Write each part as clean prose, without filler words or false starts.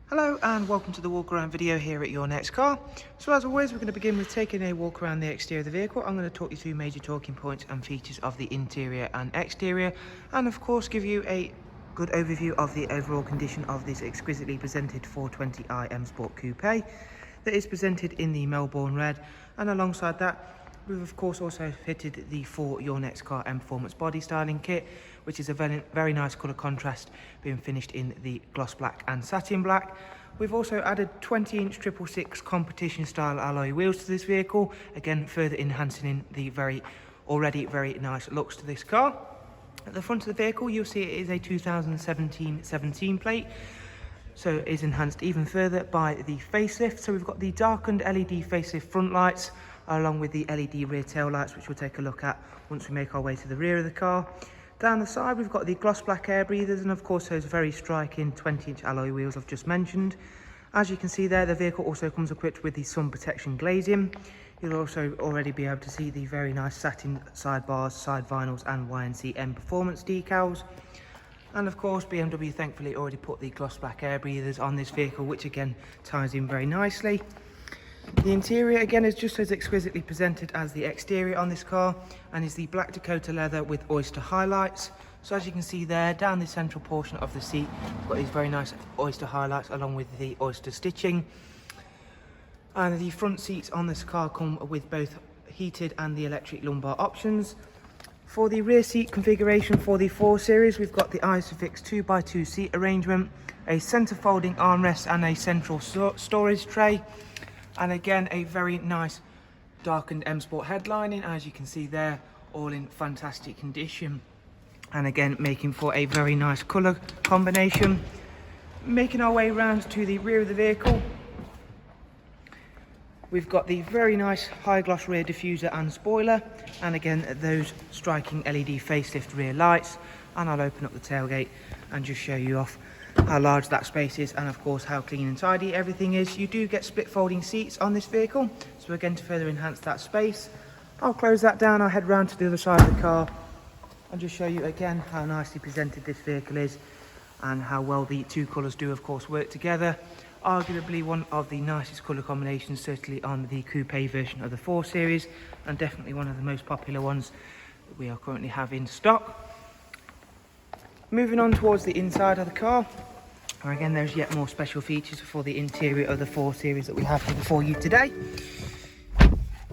Hello and welcome to the walk around video here at Your Next Car. So as always, we're going to begin with taking a walk around the exterior of the vehicle. I'm going to talk you through major talking points and features of the interior and exterior, and of course give you a good overview of the overall condition of this exquisitely presented 420i M Sport Coupe that is presented in the Melbourne Red. And alongside that, we've of course also fitted the For Your Next Car Mperformance body styling kit, which is a very nice colour contrast, being finished in the gloss black and satin black. We've also added 20-inch 666 competition style alloy wheels to this vehicle, again further enhancing the already very nice looks to this car. At the front of the vehicle, you'll see it is a 2017 plate, so it is enhanced even further by the facelift. So we've got the darkened LED facelift front lights, along with the LED rear tail lights, which we'll take a look at once we make our way to the rear of the car. Down the side, we've got the gloss black air breathers and of course those very striking 20-inch alloy wheels I've just mentioned. As you can see there, the vehicle also comes equipped with the sun protection glazing. You'll also already be able to see the very nice satin sidebars, side vinyls and YNC Mperformance decals. And of course, BMW thankfully already put the gloss black air breathers on this vehicle, which again ties in very nicely. The interior again is just as exquisitely presented as the exterior on this car, and is the black Dakota leather with oyster highlights. So as you can see there, down the central portion of the seat, we've got these very nice oyster highlights along with the oyster stitching. And the front seats on this car come with both heated and the electric lumbar options. For the rear seat configuration for the 4 Series, we've got the Isofix 2x2 seat arrangement, a centre folding armrest and a central storage tray. And again, a very nice darkened M Sport headlining, as you can see there, all in fantastic condition. And again, making for a very nice colour combination. Making our way around to the rear of the vehicle, we've got the very nice high gloss rear diffuser and spoiler, and again those striking LED facelift rear lights. And I'll open up the tailgate and just show you off how large that space is, and of course how clean and tidy everything is. You do get split folding seats on this vehicle, so again to further enhance that space. I'll close that down, I'll head round to the other side of the car and just show you again how nicely presented this vehicle is and how well the two colours do of course work together. Arguably one of the nicest colour combinations, certainly on the coupe version of the 4 Series, and definitely one of the most popular ones that we are currently have in stock. Moving on towards the inside of the car, and again there's yet more special features for the interior of the 4 Series that we have here for you today.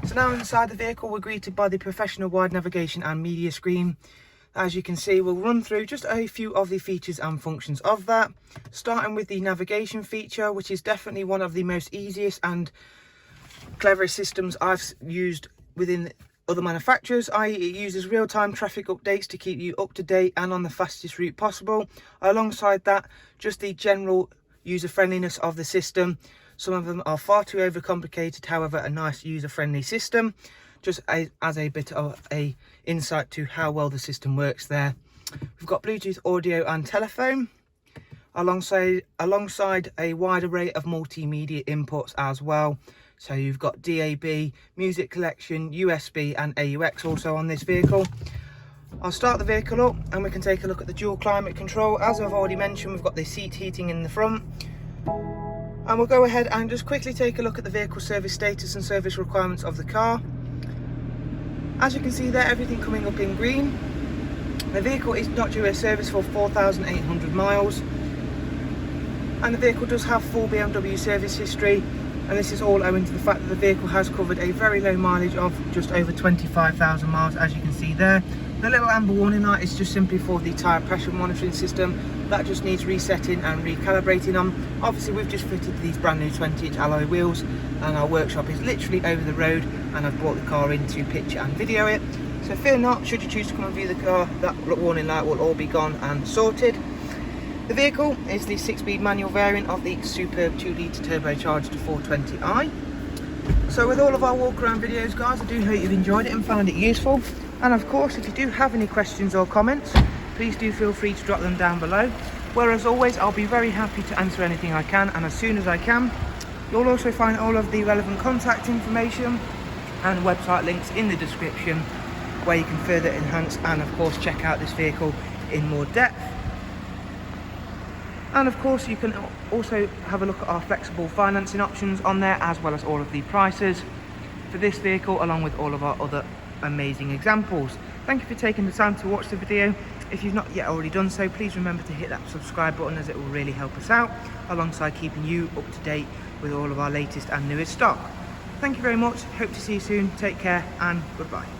So now inside the vehicle, we're greeted by the professional wide navigation and media screen. As you can see, we'll run through just a few of the features and functions of that, starting with the navigation feature, which is definitely one of the most easiest and cleverest systems I've used within other manufacturers. It uses real-time traffic updates to keep you up to date and on the fastest route possible. Alongside that, just the general user friendliness of the system. Some of them are far too overcomplicated, however a nice user-friendly system, just as a bit of a insight to how well the system works there. We've got Bluetooth audio and telephone, alongside a wide array of multimedia inputs as well. So you've got DAB, music collection, USB and AUX also on this vehicle. I'll start the vehicle up and we can take a look at the dual climate control. As I've already mentioned, we've got the seat heating in the front. And we'll go ahead and just quickly take a look at the vehicle service status and service requirements of the car. As you can see there, everything coming up in green. The vehicle is not due a service for 4,800 miles. And the vehicle does have full BMW service history. And this is all owing to the fact that the vehicle has covered a very low mileage of just over 25,000 miles, as you can see there. The little amber warning light is just simply for the tyre pressure monitoring system. That just needs resetting and recalibrating on. Obviously we've just fitted these brand new 20-inch alloy wheels, and our workshop is literally over the road, and I've brought the car in to picture and video it. So fear not, should you choose to come and view the car, that warning light will all be gone and sorted. The vehicle is the 6-speed manual variant of the superb 2-litre turbocharged 420i. So with all of our walk around videos guys, I do hope you've enjoyed it and found it useful. And of course, if you do have any questions or comments, please do feel free to drop them down below. Where as always, I'll be very happy to answer anything I can, and as soon as I can. You'll also find all of the relevant contact information and website links in the description, where you can further enhance and of course check out this vehicle in more depth. And of course you can also have a look at our flexible financing options on there, as well as all of the prices for this vehicle, along with all of our other amazing examples. Thank you for taking the time to watch the video. If you've not yet already done so, please remember to hit that subscribe button, as it will really help us out, alongside keeping you up to date with all of our latest and newest stock. Thank you very much. Hope to see you soon. Take care and goodbye.